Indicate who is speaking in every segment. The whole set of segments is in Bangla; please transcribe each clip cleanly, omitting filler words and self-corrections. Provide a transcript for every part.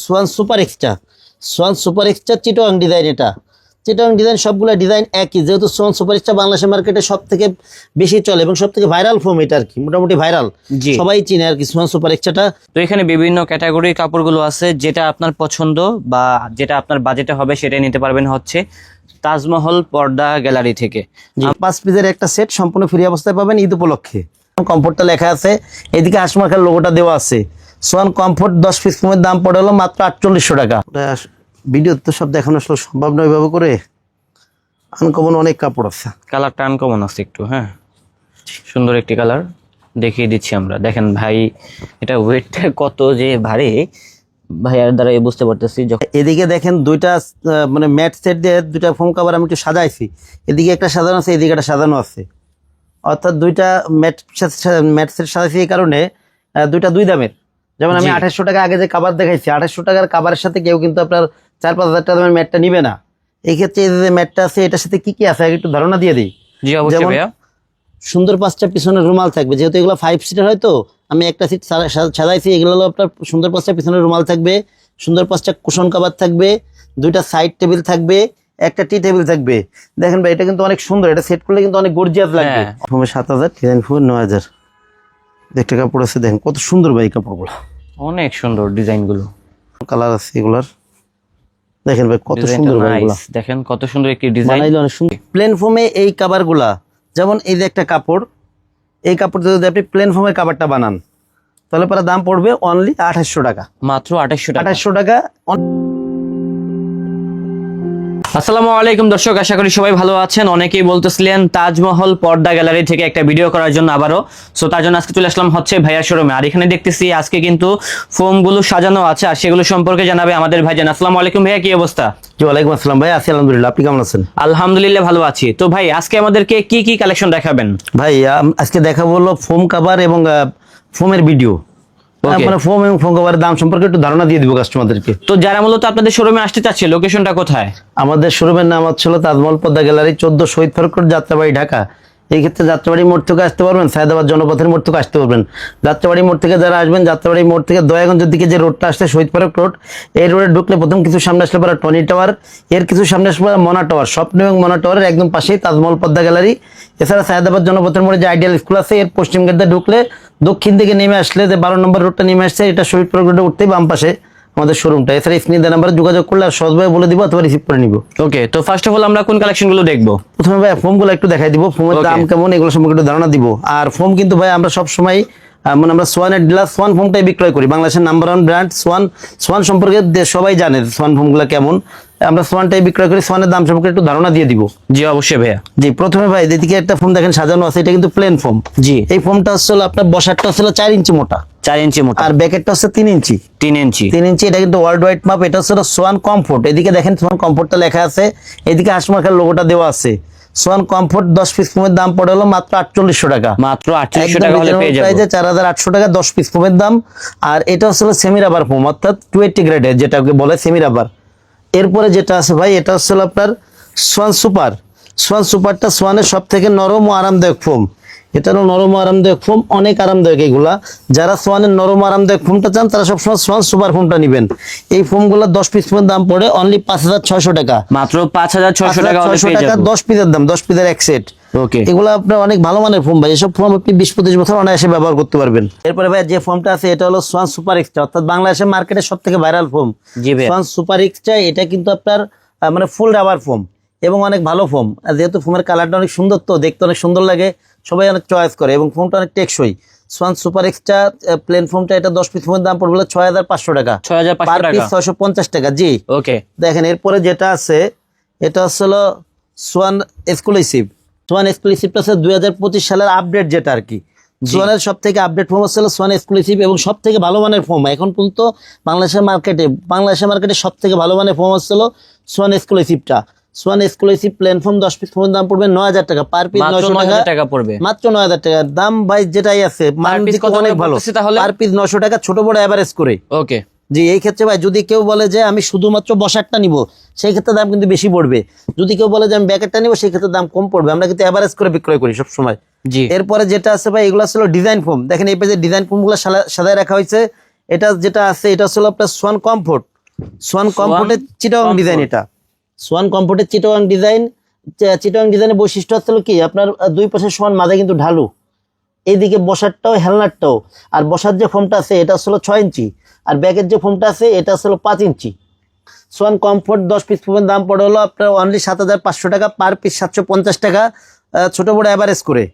Speaker 1: Schwann super extra. Schwann super extra Chittagong design. এটা চিটাগাং ডিজাইন, সবগুলো ডিজাইন একই, যেহেতু সোয়ান সুপার এক্সট্রা বাংলাদেশের মার্কেটে সব থেকে বেশি চলে এবং সব থেকে ভাইরাল ফোম এটা আর কি, মোটামুটি ভাইরাল, সবাই চিনে আর কি সোয়ান সুপার এক্সট্রাটা।
Speaker 2: তো এখানে বিভিন্ন ক্যাটাগরির কাপড়গুলো আছে, যেটা আপনার পছন্দ বা যেটা আপনার বাজেটে হবে সেটাই নিতে পারবেন হচ্ছে তাজমহল পর্দা গ্যালারি থেকে।
Speaker 1: 5 পিসের একটা সেট সম্পূর্ণ ফ্রি অবস্থায় পাবেন ঈদ উপলক্ষে। কমফোর্টটা লেখা আছে, এদিকে হাসমাখার লোগোটা দেওয়া আছে। সোয়ান কমফোর্ট 10 পিস ফোমের দাম পড়ে হলো মাত্র 4800 টাকা। ভিডিও তো সব দেখানো আসলে সম্ভব নয় এভাবে করে, আনকমন অনেক কাপড় আছে।
Speaker 2: কালারটা আনকমন আছে একটু, হ্যাঁ সুন্দর একটি কালার দেখিয়ে দিচ্ছি আমরা। দেখেন ভাই, এটা ওয়েটটা কত যে ভারী ভাইয়ার দ্বারা বুঝতে পারতেছি।
Speaker 1: এদিকে দেখেন দুইটা মানে ম্যাট সেট দিয়ে দুইটা ফোম কাভার আমি একটু সাজাইছি, এদিকে একটা সাজানো আছে, এদিকে একটা সাজানো আছে, অর্থাৎ দুইটা ম্যাট সেট সাজাইছি। এই কারণে দুইটা দুই দামের। যেমন আমি 2800 টাকা আগে যে কাভার দেখাইছি, 2800 টাকার কাভারের সাথে কেউ কিন্তু আপনার 4-5 হাজার টাকা দামের ম্যাটটা নিবে না। এই ক্ষেত্রে এই যে ম্যাটটা আছে এটার সাথে কি কি আছে একটু ধারণা দিয়ে দিই।
Speaker 2: যেমন
Speaker 1: সুন্দর 5টা পিছনের রুমাল থাকবে, যেহেতু এগুলো 5 সিটার হয়, তো আমি একটা সিট সাজাইছি। এগুলো হলো আপনার সুন্দর 5টা পিছনের রুমাল থাকবে, সুন্দর 5টা কুশন কাভার থাকবে, দুইটা সাইড টেবিল থাকবে, একটা টি টেবিল থাকবে। দেখেন ভাই, এটা কিন্তু অনেক সুন্দর, এটা সেট করলে কিন্তু অনেক গর্জিয়াস লাগবে। 7000, ডিজাইন 9000 একটা কাপড় আছে। দেখেন কত সুন্দর ভাই কাপড়গুলো,
Speaker 2: অনেক সুন্দর ডিজাইন গুলো,
Speaker 1: কালার আছে এগুলার। দেখেন ভাই কত সুন্দর,
Speaker 2: দেখেন কত সুন্দর একটি ডিজাইন,
Speaker 1: অনেক সুন্দর। প্লেন ফোমে এই কাভারগুলা, যেমন এই যে একটা কাপড়, এই কাপড়টা যদি আপনি প্লেন ফোমের কাভারটা বানান তাহলে পরে দাম পড়বে অনলি 2800 টাকা,
Speaker 2: মাত্র 2800
Speaker 1: টাকা।
Speaker 2: আসসালামু আলাইকুম দর্শক, আশা করি সবাই ভালো আছেন। অনেকেই বলতেছিলেন তাজমহল পর্দা গ্যালারি থেকে একটা ভিডিও করার জন্য আবারও, সো তার জন্য আজকে চলে আসলাম হচ্ছে ভাইয়ার শোরুমে। আর এখানে দেখতেছি আজকে কিন্তু ফোমগুলো সাজানো আছে, আর সেগুলো সম্পর্কে জানাবে আমাদের ভাইজান। আসসালামু আলাইকুম ভাইয়া, কি অবস্থা?
Speaker 1: জি ওয়ালাইকুম আসসালাম ভাই, আছি আলহামদুলিল্লাহ, আপনি কেমন আছেন?
Speaker 2: আলহামদুলিল্লাহ ভালো আছি। তো ভাই আজকে আমাদেরকে কি কি কালেকশন দেখাবেন?
Speaker 1: ভাই আজকে দেখাবো হলো ফোম কাভার এবং ফোমের ভিডিও, মানে ফোম এবং ফোম কাভারের দাম সম্পর্কে একটু ধারণা দিয়ে দিব কাস্টমারদেরকে।
Speaker 2: তো যারা মূলত আপনাদের শোরুমে আসতে চাচ্ছে, লোকেশনটা কোথায়?
Speaker 1: আমাদের শোরুমের নাম হচ্ছে তাজমহল পর্দা গ্যালারি, 14 শহীদ ফারুক রোড, যাত্রাবাড়ি, ঢাকা। এই ক্ষেত্রে যাত্রাবাড়ি মোড় থেকে আসতে পারবেন, সায়দাবাদ জনপথের মোড় থেকে আসতে পারবেন। যাত্রাবাড়ি মোড় থেকে যারা আসবেন, যাত্রাবাড়ি মোড় থেকে দয়াগঞ্জের দিকে যে রোডটা আসছে শহীদ ফারুক রোড, এই রোডে ঢুকলে প্রথম কিছু সামনে আসলে পরে টনি টাওয়ার, এর কিছু সামনে আসলে পরে মনা টাওয়ার, স্বপ্ন এবং মনা টাওয়ারের একদম পাশেই তাজমহল পর্দা গ্যালারি। এছাড়া সায়দাবাদ জনপথের মোড়ে যে আইডিয়াল স্কুল আছে, এর পশ্চিম গেট দিয়ে ঢুকলে দক্ষিণ দিকে নেমে আসলে যে 12 নম্বর রোডটা নেমে আসছে, এটা শহীদ ফারুক রোডে উঠতেই বাম পাশে আমাদের শোরুমটা। এছাড়া স্ক্রিনে দেওয়া নাম্বারে যোগাযোগ করলে আর সহজভাবে বলে দিব অথবা রিসিভ করে নিব।
Speaker 2: ওকে, তো ফার্স্ট অফ অল আমরা কোন কালেকশনগুলো দেখবো?
Speaker 1: প্রথমে ভাই ফোমগুলো একটু দেখাই দিব, ফোমের দাম কেমন এগুলো সম্পর্কে একটু ধারণা দিব। আর ফোম কিন্তু ভাই আমরা সব সময় মানে আমরা সোয়ানের ডিলার, সোয়ান ফোমটাই বিক্রয় করি, বাংলাদেশের নাম্বার 1 ব্র্যান্ড সোয়ান। সোয়ান সম্পর্কে সবাই জানে সোয়ান ফোমগুলো কেমন, আমরা সোয়ানটাই বিক্রয় করি। সোয়ানের দাম সম্পর্কে একটু ধারণা দিয়ে দিব।
Speaker 2: জি অবশ্যই ভাইয়া।
Speaker 1: জি প্রথমে ভাই এদিকে একটা ফোম দেখেন সাজানো আছে, এটা কিন্তু প্লেন ফোম।
Speaker 2: জি
Speaker 1: এই ফোমটা হচ্ছে আপনার বসারটা হচ্ছে 4 ইঞ্চি মোটা,
Speaker 2: 4 ইঞ্চি মোটা,
Speaker 1: আর ব্যাকেটটা হচ্ছে 3 ইঞ্চি।
Speaker 2: 3 ইঞ্চি।
Speaker 1: এটা কিন্তু ওয়ার্ল্ড ওয়াইড মাপ। এটা হচ্ছে সোয়ান কমফোর্ট, এদিকে দেখেন সোয়ান কমফোর্টটা লেখা আছে, এদিকে হাসমাখার লোগোটা দেওয়া আছে। সোয়ান কমফোর্ট 10 পিস ফোমের দাম পড়ে হলো মাত্র 4800 টাকা,
Speaker 2: মাত্র 4800 টাকা হলে পেয়ে যাবেন।
Speaker 1: 4800 টাকা 10 পিস ফোমের দাম। আর এটা হচ্ছে সেমি রাবার ফোম, অর্থাৎ 280 গ্রেডের, যেটাকে বলে সেমি রাবার। এরপরে যেটা আছে ভাই, এটা হচ্ছে আপনার সোয়ান সুপার। সোয়ান সুপারটা সোয়ানের সব থেকে নরম ও আরামদায়ক ফোম। এটা হলো নরম ও আরামদায়ক ফোম, অনেক আরামদায়ক এগুলা। যারা সোয়ানের নরম আরামদায়ক ফোমটা চান তারা সবসময় সোয়ান সুপার ফোমটা নেবেন। এই ফোমগুলো 10 পিস ফোমের দাম পড়ে অনলি 5600 টাকা,
Speaker 2: মাত্র 5600 টাকা হলে পেয়ে যাবেন।
Speaker 1: 10 পিসের দাম, 10 পিসের এক সেট।
Speaker 2: ওকে,
Speaker 1: এগুলো আপনার অনেক ভালো মানের ফোম ভাই, এসব ফোম আপনি 20-25 বছর অনায়াসে ব্যবহার করতে পারবেন। এরপরে ভাই যে ফোমটা আছে এটা হলো সোয়ান সুপার এক্সট্রা, অর্থাৎ বাংলাদেশের মার্কেটে সব থেকে viral foam Schwann super extra. এটা কিন্তু আপনার মানে ফুল রাবার ফোম এবং অনেক ভালো ফোম। যেহেতু ফোমের কালারটা অনেক সুন্দর, তো দেখতে অনেক সুন্দর লাগে, সবাই অনেক চয়েস করে, এবং ফোমটা অনেক টেকসই। সোয়ান সুপার এক্সট্রা প্লেন ফোমটা, এটা 10 পিস ফোমের দাম পড়বে 6500 টাকা,
Speaker 2: 6500 টাকা,
Speaker 1: 650 টাকা। জি
Speaker 2: ওকে,
Speaker 1: দেখেন এরপরে যেটা আছে এটা হচ্ছে সোয়ান এক্সক্লুসিভ। সোয়ান এক্সক্লুসিভটা হচ্ছে 2025 সালের আপডেট, যেটা আর কি সোয়ানের সব থেকে আপডেট ফোম হচ্ছে সোয়ান এক্সক্লুসিভ, এবং সব থেকে ভালো মানের ফোম এখন পর্যন্ত বাংলাদেশের মার্কেটে সব থেকে ভালো মানের ফোম হচ্ছে সোয়ান এক্সক্লুসিভটা। Swan exclusive plain foam 10 piece ফোমের দাম পড়বে 9000 টাকা, পার পিস 900 টাকা
Speaker 2: পড়বে,
Speaker 1: মাত্র 9000 টাকা দাম ভাই। যেটাই আছে অনেক ভালো, পার পিস 900 টাকা, ছোট বড় এভারেজ করে।
Speaker 2: ওকে
Speaker 1: জি এই ক্ষেত্রে ভাই যদি কেউ বলে যে আমি শুধুমাত্র বসারটা নিব, সেই ক্ষেত্রে দাম কিন্তু বেশি পড়বে। যদি কেউ বলে যে আমি ব্যাকেটটা নিব, সেই ক্ষেত্রে দাম কম পড়বে। আমরা কিন্তু এভারেজ করে বিক্রয় করি সব সময়।
Speaker 2: জি
Speaker 1: এরপরে যেটা আছে ভাই, এগুলো ছিল ডিজাইন ফোম। দেখেন এই পেজে ডিজাইন ফোমগুলো সাজায় রাখা হয়েছে। এটা যেটা আছে এটা হচ্ছে আপনার সোয়ান কমফোর্ট, সোয়ান কমফোর্টের চিটাগাং
Speaker 2: comfort।
Speaker 1: ডিজাইন এটা সোয়ান কমফোর্টের চিটাগাং ডিজাইন। চিটাগাং ডিজাইনের বৈশিষ্ট্য হচ্ছে হলো কি আপনার দুই পাশে সমান, মাঝে কিন্তু ঢালু, এইদিকে বসারটাও হেলনারটাও। আর বসার যে ফোমটা আছে এটা হচ্ছে 6 ইঞ্চি, আর ব্যাগের যে ফোমটা আছে এটা হচ্ছে 5 ইঞ্চি। সোয়ান কমফোর্ট 10 পিস ফোমের দাম পড়ে হলো আপনার অনলি 7,500 টাকা, পার পিস 750 টাকা, ছোট বড় অ্যাভারেজ করে।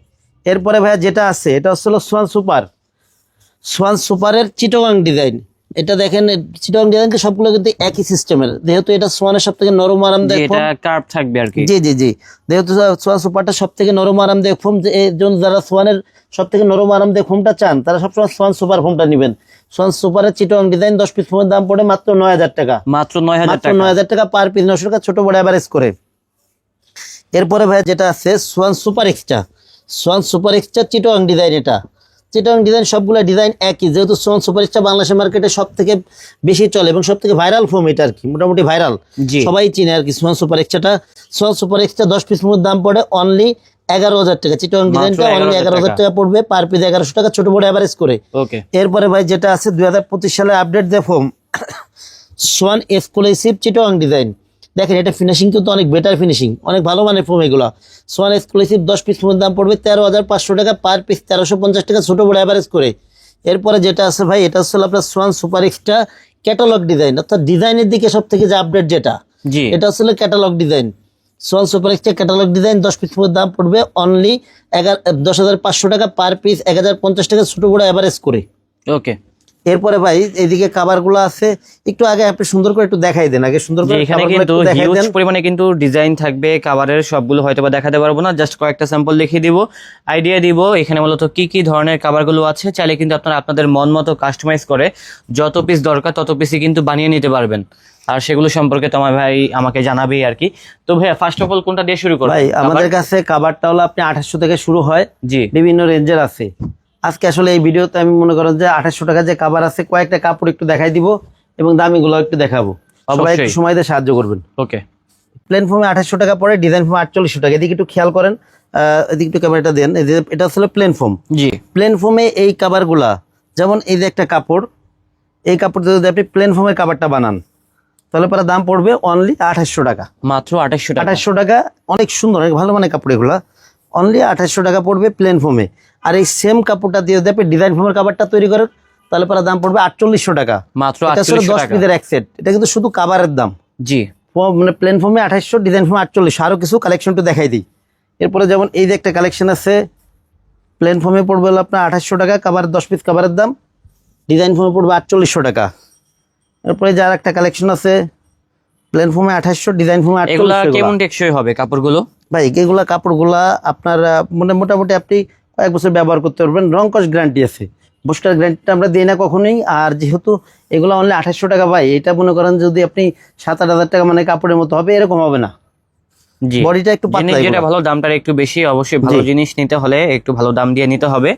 Speaker 1: এরপরে ভাইয়া যেটা আছে এটা হচ্ছে সোয়ান সুপার। সোয়ান সুপারের চিটাগাং ডিজাইন, এটা দেখেন চিটাগাং ডিজাইন সবগুলো কিন্তু একই সিস্টেমের, যেহেতু এটা সোয়ানের সব থেকে নরম আরামদায়ক
Speaker 2: এটা
Speaker 1: ফোম।
Speaker 2: কার্ভ থাকবে আর কি।
Speaker 1: জি জি জি, যেহেতু সোয়ান সুপারটা সব থেকে নরম আরামদায়ক ফোম, এর জন্য যারা সোয়ানের সব থেকে নরম আরামদায়ক ফোমটা চান তারা সবসময় সোয়ান সুপার ফোমটা নেবেন। সোয়ান সুপারের চিটাগাং ডিজাইন 10 পিস ফোমের দাম পড়ে মাত্র 9,000 টাকা,
Speaker 2: মাত্র 9,000
Speaker 1: মাত্র
Speaker 2: টাকা।
Speaker 1: 9,000 টাকা, পার পিস 900 টাকা, ছোট বড় অ্যাভারেজ করে। এরপরে ভাই যেটা আছে Schwann super extra. Schwann super extra Chittagong design, এটা চিটাগাং ডিজাইন সবগুলো ডিজাইন একই, যেহেতু সোয়ান সুপার এক্সট্রা বাংলাদেশের মার্কেটে সব থেকে বেশি চলে এবং সব থেকে ভাইরাল ফোম এটা আর কি, মোটামুটি ভাইরাল,
Speaker 2: জি।
Speaker 1: সবাই চিনে আর কি সোয়ান সুপার এক্সট্রাটা। সোয়ান সুপার এক্সট্রা 10 পিস ফোমের দাম পড়ে অনলি 11,000 টাকা। চিটাগাং ডিজাইনটা অনলি 11,000 টাকা পড়বে, পার পিস 1100 টাকা, ছোট বড় অ্যাভারেজ করে।
Speaker 2: ওকে।
Speaker 1: এরপরে ভাই যেটা আছে 2025 সালে আপডেট যে foam Schwann exclusive Chittagong design, দেখেন এটা ফিনিশিং কিন্তু অনেক বেটার ফিনিশিং, অনেক ভালো মানের ফোম এগুলো। সোয়ান এক্সক্লুসিভ 10 পিস ফোমের দাম পড়বে 13,500 টাকা, পার পিস 1350 টাকা, ছোট বড় অ্যাভারেজ করে। এরপরে যেটা আছে ভাই এটা হচ্ছে আপনার Schwann super extra catalogue design, অর্থাৎ ডিজাইনের দিকে সব থেকে যে আপডেট যেটা,
Speaker 2: জি।
Speaker 1: এটা হচ্ছে catalogue design. Swan super extra catalogue design 10 piece ফোমের দাম পড়বে অনলি 10,500 টাকা, পার পিস 1,050 টাকা, ছোট বড় অ্যাভারেজ করে।
Speaker 2: ওকে।
Speaker 1: এরপরে ভাই এইদিকে কাভারগুলো আছে, একটু আগে আপনি সুন্দর করে একটু দেখাই দেন, আগে সুন্দর করে
Speaker 2: এখানে
Speaker 1: coverগুলো
Speaker 2: কিন্তু
Speaker 1: একটু দেখাই
Speaker 2: হিউজ
Speaker 1: দেন।
Speaker 2: পরিমাণে কিন্তু ডিজাইন থাকবে কাভারের, সবগুলো হয়তো বা দেখাতে পারবো না, জাস্ট কয়েকটা স্যাম্পল দেখিয়ে দিব, আইডিয়া দিব এখানে মূলত কি কি ধরনের কাভারগুলো আছে। চাইলে কিন্তু আপনারা আপনাদের মন মতো কাস্টমাইজ করে যত পিস দরকার তত পিসই কিন্তু বানিয়ে নিতে পারবেন। আর সেগুলো সম্পর্কে তোমার ভাই আমাকে জানাবেই আর কি। তো ভাইয়া ফার্স্ট অফ অল কোনটা দিয়ে শুরু করব?
Speaker 1: ভাই আমাদের কাছে কাভারটা হলো আপনি 2800 থেকে শুরু হয়,
Speaker 2: জি।
Speaker 1: বিভিন্ন রেঞ্জের আছে। আজকে আসলে এই ভিডিওতে আমি মনে করেন যে 2800 টাকা যে কাভার আছে কয়েকটা কাপড় একটু দেখাই দিব এবং দামিগুলো একটু দেখাবো, সবাই একটু
Speaker 2: অবশ্যই।
Speaker 1: সময় দিয়ে সাহায্য করবেন।
Speaker 2: ওকে।
Speaker 1: প্লেন ফর্মে 2800 টাকা পড়ে, ডিজাইন ফর্মে 4800 টাকা। এদিকে একটু খেয়াল করেন, এদিকে একটু ক্যামেরাটা দেন। এই যে এটা আসলে প্লেন ফর্ম।
Speaker 2: জি।
Speaker 1: প্লেন ফর্মে এই কাভারগুলা, যেমন এই যে একটা কাপড়, এই কাপড় দিয়ে যদি আপনি প্লেন ফর্মের কাভারটা বানান তাহলে পরে দাম পড়বে অনলি 2800 টাকা।
Speaker 2: মাত্র 2800 টাকা।
Speaker 1: 2800 টাকা, অনেক সুন্দর, অনেক ভালো মানের কাপড় এগুলা, অনলি 2800 টাকা পড়বে প্লেন ফর্মে। আর এই সেম কাপড়টা দিয়ে যদি আপনি ডিজাইন ফর্মের কাভারটা তৈরি করেন তাহলে পরে দাম পড়বে 4800 টাকা।
Speaker 2: মাত্র
Speaker 1: এটা আসলে
Speaker 2: 4800
Speaker 1: 10
Speaker 2: টাকা।
Speaker 1: পিসের এক সেট, এটা কিন্তু শুধু কাভারের দাম।
Speaker 2: জি।
Speaker 1: মানে প্লেন ফর্মে 2800, ডিজাইন ফর্মে 4800। আরো কিছু কালেকশন একটু দেখাই দিই। এরপরে যেমন এই যে একটা কালেকশন আছে, প্লেন ফর্মে পড়বে হলো আপনার 2800 টাকা, কাভার 10 পিস কাভারের দাম, ডিজাইন ফর্মে পড়বে 4800 টাকা। এরপরে যার একটা কালেকশন আছে প্লেন ফর্মে 2800, ডিজাইন ফর্মে
Speaker 2: এগুলা
Speaker 1: 4800।
Speaker 2: কেমন টেকসই হবে কাপড়গুলো?
Speaker 1: ভাই এগুলা কাপড়গুলা আপনার মানে মোটামুটি আপনি কয়েক বছর ব্যবহার করতে পারবেন, রং কস গ্যারান্টি আছে, বস্টার গ্যারান্টিটা আমরা দিই না কখনোই। আর যেহেতু এগুলো অনলি 2800 টাকা, ভাই এটা মনে করেন যদি আপনি 7-8 টাকা মানে কাপড়ের মতো হবে, এরকম হবে না।
Speaker 2: জি।
Speaker 1: বডিটা একটু
Speaker 2: জিনিস
Speaker 1: পাতলা
Speaker 2: যেটা
Speaker 1: এগুলা।
Speaker 2: ভালো দামটা একটু বেশি, অবশ্যই ভালো
Speaker 1: জি।
Speaker 2: জিনিস নিতে হলে একটু ভালো দাম দিয়ে নিতে হবে।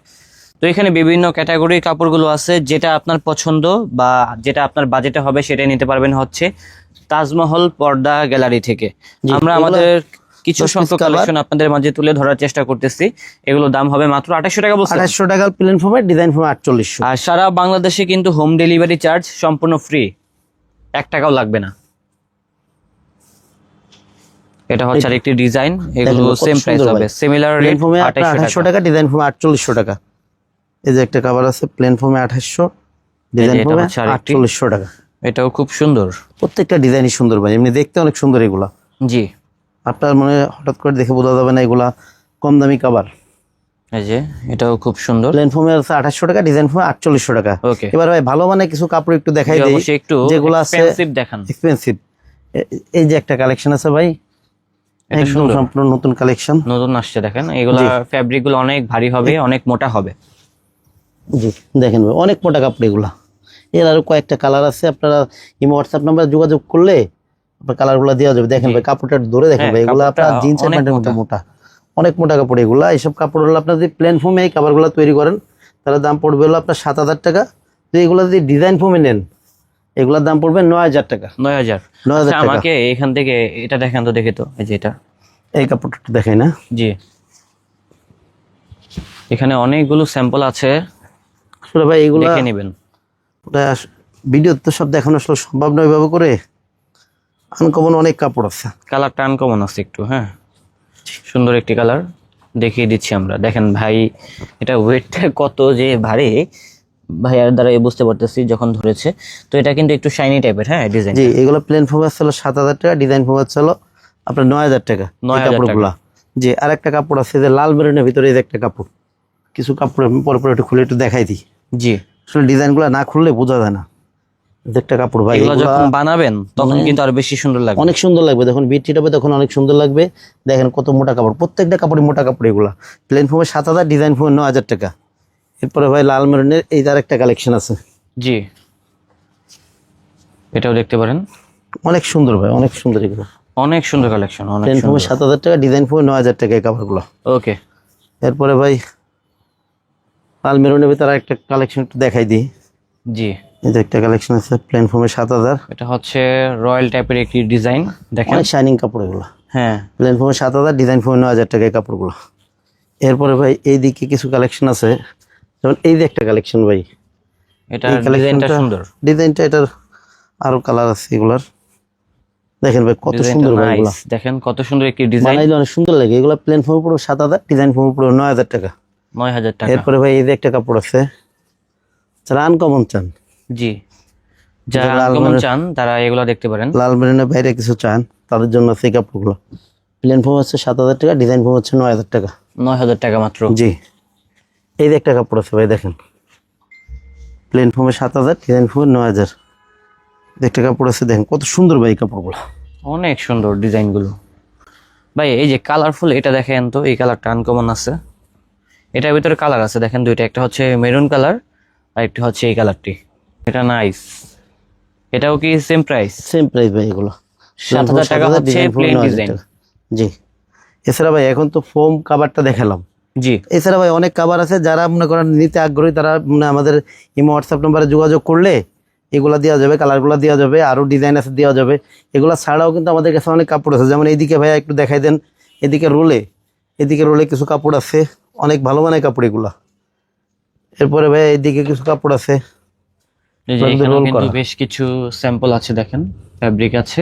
Speaker 2: তো এখানে বিভিন্ন ক্যাটাগরির কাপড়গুলো আছে, যেটা আপনার পছন্দ বা যেটা আপনার বাজেটে হবে সেটাই নিতে পারবেন হচ্ছে তাজমহল পর্দা গ্যালারি থেকে।
Speaker 1: জি,
Speaker 2: আমরা
Speaker 1: এগুলা
Speaker 2: আমাদের কিছু
Speaker 1: 10 piece
Speaker 2: সংখ্যক
Speaker 1: cover।
Speaker 2: কালেকশন আপনাদের মাঝে তুলে ধরার চেষ্টা করতেছি। এগুলো দাম হবে মাত্র 2800 টাকা বলছেন।
Speaker 1: 2800 টাকা প্লেন ফর্মে, ডিজাইন ফর্মে 4800।
Speaker 2: আর সারা বাংলাদেশে কিন্তু হোম ডেলিভারি চার্জ সম্পূর্ণ ফ্রি, 1 টাকাও লাগবে না। এটা হচ্ছে আরেকটি ডিজাইন, এগুলো
Speaker 1: দেখেন, কত
Speaker 2: সেম প্রাইস
Speaker 1: সুন্দর
Speaker 2: হবে,
Speaker 1: ভাই।
Speaker 2: সিমিলার
Speaker 1: প্লেন
Speaker 2: রেট
Speaker 1: ফর্মে
Speaker 2: 2800
Speaker 1: টাকা, ডিজাইন ফর্মে 4800 টাকা। এই যে একটা কাভার আছে প্লেন ফর্মে 2800, ডিজাইন
Speaker 2: এটা
Speaker 1: ফর্মে
Speaker 2: হচ্ছে আরেকটি।
Speaker 1: 4800 টাকা।
Speaker 2: এটাও খুব সুন্দর।
Speaker 1: প্রত্যেকটা ডিজাইনই সুন্দর ভাই, এমনি দেখতে অনেক সুন্দর এগুলা।
Speaker 2: জি।
Speaker 1: আপনার মনে হঠাৎ করে দেখে বোঝা যাবে না এগুলা কম দামি কাভার।
Speaker 2: এই যে এটাও খুব সুন্দর।
Speaker 1: প্লেন ফর্মে আছে 2800 টাকা, ডিজাইন ফর্মে 4800 টাকা।
Speaker 2: ওকে।
Speaker 1: এবার ভাই ভালো মানে কিছু কাপড় একটু দেখাই দেই,
Speaker 2: অবশ্যই একটু
Speaker 1: যেগুলো আছে
Speaker 2: এক্সপেন্সিভ দেখান।
Speaker 1: এক্সপেন্সিভ। এই যে একটা কালেকশন আছে ভাই,
Speaker 2: এটা
Speaker 1: একদম
Speaker 2: সুন্দর।
Speaker 1: সম্পূর্ণ নতুন কালেকশন।
Speaker 2: নতুন আসছে, দেখেন এগুলা
Speaker 1: জি।
Speaker 2: ফ্যাব্রিক গুলো অনেক ভারী হবে, অনেক মোটা হবে।
Speaker 1: জি দেখেন ভাই, অনেক মোটা কাপড় এগুলা। এর আরো কয়েকটা কালার আছে, আপনারা এই হোয়াটসঅ্যাপ নাম্বারে যোগাযোগ করলে আপনার কালারগুলো দেওয়া যাবে। দেখেন
Speaker 2: জি।
Speaker 1: ভাই কাপড়টা একটু ধরে দেখেন
Speaker 2: হ্যাঁ,
Speaker 1: ভাই, এগুলা
Speaker 2: কাপড়টা
Speaker 1: আপনার জিন্স
Speaker 2: অনেক
Speaker 1: প্যান্টের মতো
Speaker 2: মোটা।
Speaker 1: মোটা, অনেক মোটা কাপড় এগুলা। এইসব কাপড় হলো আপনার যদি প্লেন ফর্মে এই কাপড়গুলো তৈরি করেন তাহলে দাম পড়বে হলো আপনার 7000 টাকা। তো এগুলো যদি ডিজাইন ফর্মে নেন এগুলোর দাম পড়বে 9000 টাকা।
Speaker 2: 9000।
Speaker 1: 9000
Speaker 2: আচ্ছা,
Speaker 1: টাকা।
Speaker 2: আমাকে এখান থেকে এটা দেখেন তো, দেখে তো, এই যে এটা।
Speaker 1: এই কাপড়টা একটু দেখাই না।
Speaker 2: জি। এখানে অনেকগুলো স্যাম্পল আছে,
Speaker 1: আসলে ভাই এগুলা
Speaker 2: দেখে নেবেন।
Speaker 1: ওটা ভিডিও তো সব দেখানো আসলে সম্ভব নয় এভাবে করে। আনকমন অনেক কাপড় আছে।
Speaker 2: কালারটা আনকমন আছে একটু, হ্যাঁ সুন্দর একটি কালার দেখিয়ে দিচ্ছি আমরা। দেখেন ভাই এটা ওয়েটটা কত যে ভারী ভাইয়ার দ্বারা বুঝতে পারতেছি যখন ধরেছে। তো এটা কিন্তু একটু শাইনি টাইপের, হ্যাঁ ডিজাইন।
Speaker 1: জি, এগুলো প্লেন ফোম ছিল 7,000 টাকা, ডিজাইন ফোম ছিল আপনার 9,000 টাকা।
Speaker 2: 9,000
Speaker 1: কাপড়গুলা যে আরেকটা কাপড় আছে যে লাল মেরুনের ভিতরে, এই যে একটা কাপড়, কিছু কাপড় আমি পরে পরে একটু খুলে একটু দেখাই দিই।
Speaker 2: জি,
Speaker 1: আসলে ডিজাইনগুলো না খুললে বোঝা যায় না। যে একটা কাপড় ভাই,
Speaker 2: এগুলো
Speaker 1: এগুলা
Speaker 2: যখন বানাবেন তখন কিন্তু আরো বেশি সুন্দর লাগবে।
Speaker 1: অনেক সুন্দর লাগবে, যখন বিট্রিট হবে তখন অনেক সুন্দর লাগবে। দেখেন কত মোটা কাপড়, প্রত্যেকটা কাপড়ই মোটা কাপড়। এগুলা প্লেন ফোমে 7,000, ডিজাইন ফোমে 9,000 টাকা। এরপরে ভাই লাল মেরুনের এই তার একটা কালেকশন আছে।
Speaker 2: জি, এটাও দেখতে পারেন,
Speaker 1: অনেক সুন্দর ভাই, অনেক সুন্দর। এগুলো
Speaker 2: অনেক সুন্দর কালেকশন, অনেক
Speaker 1: প্লেন ফোমে
Speaker 2: সুন্দর।
Speaker 1: 7,000 টাকা, ডিজাইন ফোমে 9,000 টাকা এই কাপড়গুলো।
Speaker 2: ওকে,
Speaker 1: এরপরে ভাই লাল মেরুনের ভিতরে একটা কালেকশন একটু দেখাই দিই।
Speaker 2: জি,
Speaker 1: এই যে একটা কালেকশন আছে প্লেন ফোমে 7,000,
Speaker 2: এটা হচ্ছে রয়্যাল টাইপের একটি ডিজাইন। দেখেন
Speaker 1: অনেক শাইনিং কাপড় এগুলো।
Speaker 2: হ্যাঁ,
Speaker 1: প্লেন ফোমে 7,000, ডিজাইন ফোমে 9,000 টাকা এই কাপড়গুলো। এরপরে ভাই এই দিকে কিছু কালেকশন আছে, যেমন এই যে একটা কালেকশন ভাই,
Speaker 2: এটা
Speaker 1: এই
Speaker 2: ডিজাইনটা
Speaker 1: কালেকশনটা
Speaker 2: সুন্দর,
Speaker 1: ডিজাইনটা এটার আরো কালার আছে এগুলার। দেখেন ভাই কত
Speaker 2: ডিজাইনটা
Speaker 1: সুন্দর ভাই এগুলা,
Speaker 2: নাইস। দেখেন কত সুন্দর একটি ডিজাইন,
Speaker 1: বানাইলে অনেক সুন্দর লাগে। এগুলা প্লেন ফোমে পুরো 7,000, ডিজাইন ফোমে পুরো 9,000 টাকা।
Speaker 2: 9,000 টাকা।
Speaker 1: এরপরে ভাই এই যে একটা কাপড় আছে, যারা আনকমন চান,
Speaker 2: জি, যারা
Speaker 1: লাল
Speaker 2: আনকমন
Speaker 1: মেরুন-
Speaker 2: চান তারা এগুলো দেখতে পারেন।
Speaker 1: লাল মেরুনের বাইরে কিছু চান, তাদের জন্য আছে এই কাপড়গুলো। প্লেন ফোম হচ্ছে 7,000 টাকা, ডিজাইন ফোম হচ্ছে 9,000 টাকা।
Speaker 2: 9,000 টাকা মাত্র।
Speaker 1: জি, এই যে একটা কাপড় আছে ভাই, দেখেন প্লেন ফোমে 7,000, ডিজাইন ফোমে 9,000। একটা কাপড় আছে, দেখেন কত সুন্দর ভাই এই কাপড়গুলো।
Speaker 2: অনেক সুন্দর ডিজাইনগুলো ভাই। এই যে কালারফুল, এটা দেখেন তো, এই কালারটা আনকমন আছে। এটার ভিতরে কালার আছে দেখেন দুইটা, একটা হচ্ছে মেরুন কালার আর একটা হচ্ছে এই কালারটি। এটা নাইস। এটাও কি সেম প্রাইস?
Speaker 1: সেম প্রাইস ভাই এগুলো।
Speaker 2: 7,000 টাকা হচ্ছে
Speaker 1: ডিজাইন ফোম
Speaker 2: প্লেন
Speaker 1: 9,000
Speaker 2: ডিজাইন।
Speaker 1: টাকা। জি, এছাড়া ভাই এখন তো ফোম কাভারটা দেখালাম।
Speaker 2: জি,
Speaker 1: এছাড়া ভাই অনেক কাভার আছে, যারা মনে করেন নিতে আগ্রহী তারা মানে আমাদের ইমো হোয়াটসঅ্যাপ নাম্বারে যোগাযোগ করলে এগুলা দেওয়া যাবে, কালারগুলো দেওয়া যাবে, আরও ডিজাইন আছে দেওয়া যাবে। এগুলা ছাড়াও কিন্তু আমাদের কাছে অনেক কাপড় আছে, যেমন এইদিকে ভাইয়া একটু দেখাই দেন, এদিকে রোলে কিছু কাপড় আছে, অনেক ভালো মানের কাপড় এগুলা। এরপরে ভাই এইদিকে কিছু কাপড় আছে,
Speaker 2: এই যে
Speaker 1: এগুলো
Speaker 2: এখানেও
Speaker 1: রোল
Speaker 2: কিন্তু
Speaker 1: করা।
Speaker 2: বেশ কিছু স্যাম্পল আছে দেখেন, ফ্যাব্রিক আছে।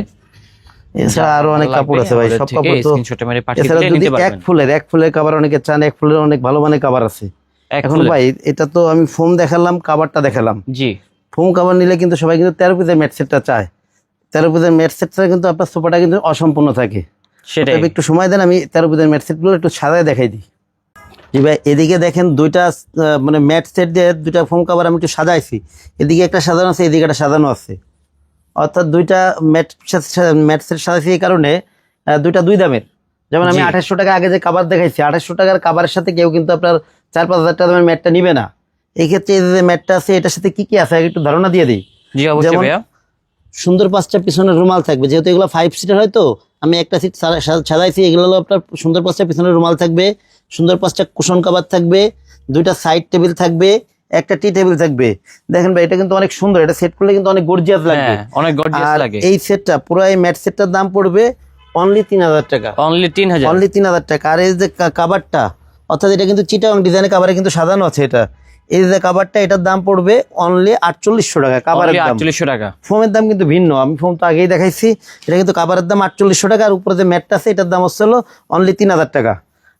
Speaker 1: এছাড়া আরো অনেক কাপড় আছে ভাই, সব কাপড় তো।
Speaker 2: স্ক্রিনশট মেরে পাঠিয়ে
Speaker 1: এছাড়া
Speaker 2: দিলে
Speaker 1: যদি
Speaker 2: নিতে
Speaker 1: এক
Speaker 2: পারবেন।
Speaker 1: ফুলের কাভার অনেকে চান, এক ফুলের অনেক ভালো মানের কাভার আছে।
Speaker 2: এক
Speaker 1: এখন
Speaker 2: ফুলের?
Speaker 1: ভাই এটা তো আমি ফোম দেখালাম, কাভারটা দেখালাম।
Speaker 2: জি,
Speaker 1: ফোম কাভার নিলে কিন্তু সবাই কিন্তু 13 পিসের ম্যাট সেটটা চায়। 13 পিসের ম্যাট সেট ছাড়া কিন্তু আপনার সোফাটা কিন্তু অসম্পূর্ণ থাকে।
Speaker 2: সেটাই।
Speaker 1: তবে একটু সময় দেন, আমি 13 পিসের ম্যাট সেটগুলো একটু সাজায় দেখাই দিই। জি ভাই, এদিকে দেখেন দুইটা মানে ম্যাট সেট দিয়ে দুইটা ফোম কাভার আমি একটু সাজাইছি। এদিকে একটা সাজানো আছে, এদিকে একটা সাজানো আছে। অর্থাৎ দুইটা ম্যাট সেট সাজাইছি এই কারণে দুইটা দুই দামের। যেমন আমি
Speaker 2: জি।
Speaker 1: 2800 টাকা আগে যে কাভার দেখাইছি, 2800 টাকার কাভারের সাথে কেউ কিন্তু আপনার 4-5 হাজার টাকা দামের ম্যাটটা নিবে না। এই ক্ষেত্রে এই যে ম্যাটটা আছে, এটার সাথে কি কি আছে আগে একটু ধারণা দিয়ে দিই।
Speaker 2: জি অবশ্যই
Speaker 1: যেমন
Speaker 2: ভাইয়া।
Speaker 1: সুন্দর 5টা পিছনের রুমাল থাকবে, যেহেতু এগুলো 5 সিটার হয়, তো আমি একটা সিট সাজাইছি। এগুলো হলো আপনার সুন্দর 5টা পিছনের রুমাল থাকবে, সুন্দর 5টা কুশন কাভার থাকবে, দুইটা সাইড টেবিল থাকবে, একটা টি টেবিল থাকবে। দেখেন ভাই এটা কিন্তু অনেক সুন্দর, এটা সেট করলে কিন্তু অনেক গর্জিয়াস লাগবে।
Speaker 2: হ্যাঁ, অনেক গর্জিয়াস
Speaker 1: আর
Speaker 2: লাগে।
Speaker 1: এই সেটটা পুরো এই ম্যাট সেটটার দাম পড়বে অনলি 3,000 টাকা।
Speaker 2: অনলি 3,000?
Speaker 1: অনলি 3,000 টাকা। আর এই যে কাভারটা, অর্থাৎ এটা কিন্তু চিটাগং ডিজাইনের কাভারে কিন্তু সাজানো আছে। এটা এই যে কাভারটা, এটার দাম পড়বে অনলি 4,800 টাকা। কাভারের দাম,
Speaker 2: 4800 টাকা।
Speaker 1: ফোমের দাম কিন্তু ভিন্ন। আমি ফোম তো আগেই দেখাইছি, এটা কিন্তু কাভারের দাম 4,800 টাকা। আর উপরে যে ম্যাটটা আছে এটার দাম হচ্ছে হলো অনলি 3,000 টাকা।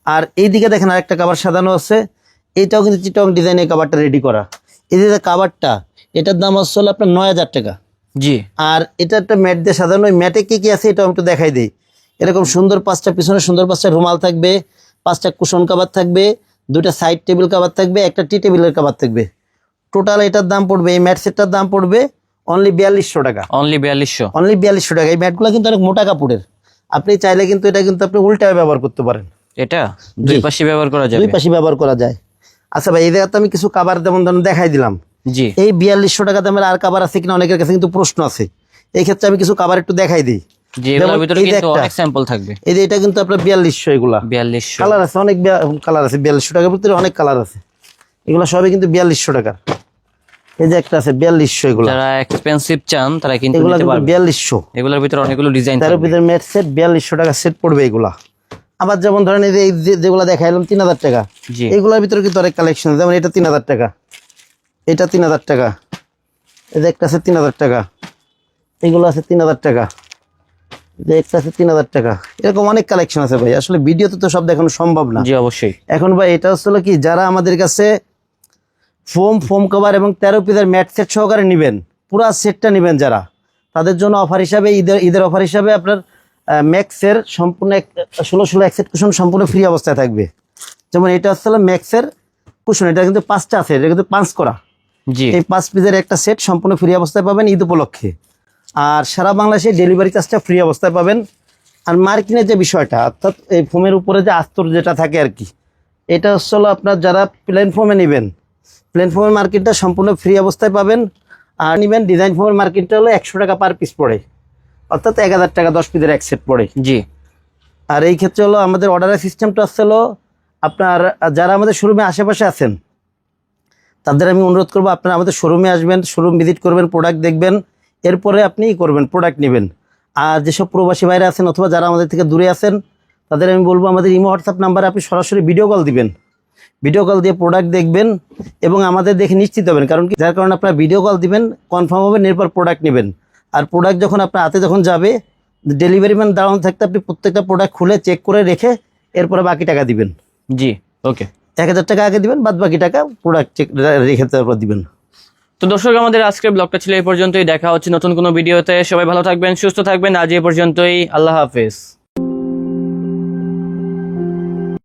Speaker 1: আর এইদিকে দেখেন আরেকটা কাভার সাজানো আছে, এইটাও কিন্তু চিটাগং ডিজাইনের কাভারটা রেডি করা। এই যে কাভারটা, এটার দাম হচ্ছে হলো আপনার 9,000 টাকা।
Speaker 2: জি,
Speaker 1: আর এটা একটা ম্যাট দিয়ে সাজানো। ওই ম্যাটে কি কি আছে এটাও আমি একটু দেখাই দিই। এরকম সুন্দর 5টা পিছনে সুন্দর 5টা রুমাল থাকবে, 5টা কুশন কাভার থাকবে, দুইটা সাইড টেবিল কাভার থাকবে, একটা টি টেবিলের কাভার থাকবে। টোটাল এটার দাম পড়বে, এই ম্যাট সেটটার দাম পড়বে অনলি 4,200 টাকা।
Speaker 2: অনলি 4200?
Speaker 1: অনলি 4,200 টাকা। এই ম্যাটগুলো কিন্তু অনেক মোটা কাপড়ের। আপনি চাইলে কিন্তু এটা কিন্তু আপনি উল্টায় ব্যবহার করতে পারেন।
Speaker 2: এটা দুই পাশে ব্যবহার করা যাবে?
Speaker 1: দুই পাশে ব্যবহার করা যায়। আচ্ছা ভাই, এই জায়গাতে আমি কিছু কাভার যেমন ধরুন দেখাই দিলাম।
Speaker 2: জি,
Speaker 1: এই 4,200 টাকা দামের আর কাভার আছে কিনা অনেকের কাছে কিন্তু প্রশ্ন আছে। এই ক্ষেত্রে আমি কিছু কাভার একটু দেখাই দিই।
Speaker 2: জি, এগুলোর
Speaker 1: যেমন
Speaker 2: ভিতরে
Speaker 1: এই যে
Speaker 2: কিন্তু
Speaker 1: একটা,
Speaker 2: অনেক স্যাম্পল থাকবে।
Speaker 1: এই যে এটা কিন্তু আপনার 4,200, এগুলা
Speaker 2: 4200?
Speaker 1: কালার আছে, অনেক কালার আছে। 4,200 টাকার ভিতরে অনেক কালার আছে। এগুলো সবই কিন্তু 4,200 টাকার। এই যে একটা আছে 4,200, এগুলো
Speaker 2: যারা এক্সপেন্সিভ চান তারা কিন্তু
Speaker 1: এগুলো
Speaker 2: নিতে
Speaker 1: কিন্তু
Speaker 2: পারবে।
Speaker 1: 4,200।
Speaker 2: এগুলোর ভিতরে অনেকগুলো ডিজাইন
Speaker 1: 13
Speaker 2: থাকবে।
Speaker 1: পিসের ম্যাট সেট 4,200 টাকা সেট পড়বে এগুলা। আবার যেমন ধরেন এই যে যেগুলো দেখাইলাম 3,000 টাকা,
Speaker 2: জি,
Speaker 1: এগুলোর ভিতরে কিন্তু অনেক কালেকশন আছে। যেমন এটা 3,000 টাকা, এটা 3,000 টাকা, এই যে একটা আছে 3000 টাকা, এগুলো আছে 3000 টাকা, এই যে একটা আছে 3000 টাকা। এরকম অনেক কালেকশন আছে ভাই, আসলে ভিডিওতে তো সব দেখানো সম্ভব না।
Speaker 2: জি অবশ্যই।
Speaker 1: এখন ভাই এটা হচ্ছিল কি, যারা আমাদের কাছে ফোম কভার এবং 13 পিসের ম্যাট সেট সহকারে নেবেন, পুরা সেটটা নেবেন যারা, তাদের জন্য অফার হিসাবে ঈদের অফার হিসাবে আপনার ম্যাক্সের সম্পূর্ণ 16 এক সেট কুশন সম্পূর্ণ ফ্রি অবস্থায় থাকবে। যেমন এটা হচ্ছে ম্যাক্সের কুশন, এটা কিন্তু 5টা আছে, এটা কিন্তু 5 করা।
Speaker 2: জি
Speaker 1: এই 5 পিসের একটা সেট সম্পূর্ণ ফ্রি অবস্থায় পাবেন ঈদ উপলক্ষে। আর সারা বাংলাদেশে ডেলিভারি চার্জটা ফ্রি অবস্থায় পাবেন। আর মার্কিনের যে বিষয়টা, অর্থাৎ এই ফোমের উপরে যে আস্তর যেটা থাকে আর কি, এটা হচ্ছে আপনার যারা প্লেন ফোমে নেবেন, প্লেন ফোমের মার্কেটটা সম্পূর্ণ ফ্রি অবস্থায় পাবেন। আর নেবেন ডিজাইন ফোমের মার্কেটটা হলো 100 টাকা পার পিস পড়ে, অর্থাৎ 1000 টাকা 10 পিসের এক সেট পড়ে।
Speaker 2: জি।
Speaker 1: আর এই ক্ষেত্রে হলো আমাদের অর্ডারের সিস্টেমটা হলো আপনার যারা আমাদের শোরুমে আশেপাশে আছেন তাদের আমি অনুরোধ করবো, আপনারা আমাদের শোরুমে আসবেন, শোরুম ভিজিট করবেন, প্রোডাক্ট দেখবেন, এরপরে আপনি করবেন প্রোডাক্ট নেবেন। আর যেসব প্রবাসী বাইরে আছেন অথবা যারা আমাদের থেকে দূরে আছেন, তাদের আমি বলবো আমাদের ইমো হোয়াটসঅ্যাপ নাম্বারে আপনি সরাসরি ভিডিও কল দিবেন, ভিডিও কল দিয়ে প্রোডাক্ট দেখবেন এবং আমাদের দেখে নিশ্চিত হবেন। কারণ কি, যার কারণে আপনারা ভিডিও কল দিবেন, কনফার্ম হবেন, এরপর প্রোডাক্ট নেবেন। আর প্রোডাক্ট যখন আপনার হাতে যখন যাবে, ডেলিভারি ম্যান দাঁড়ানো থাকতে আপনি প্রত্যেকটা প্রোডাক্ট খুলে চেক করে রেখে এরপরে বাকি টাকা দিবেন।
Speaker 2: জি ওকে।
Speaker 1: 1000 টাকা আগে দিবেন, বাদ বাকি টাকা প্রোডাক্ট চেক রেখে তারপর দিবেন।
Speaker 2: তো দর্শক, আমাদের আজকের ব্লগটা ছিল এই পর্যন্তই। দেখা হচ্ছে নতুন কোনো ভিডিওতে। সবাই ভালো থাকবেন, সুস্থ থাকবেন। আজ এই পর্যন্তই, আল্লাহ হাফেজ।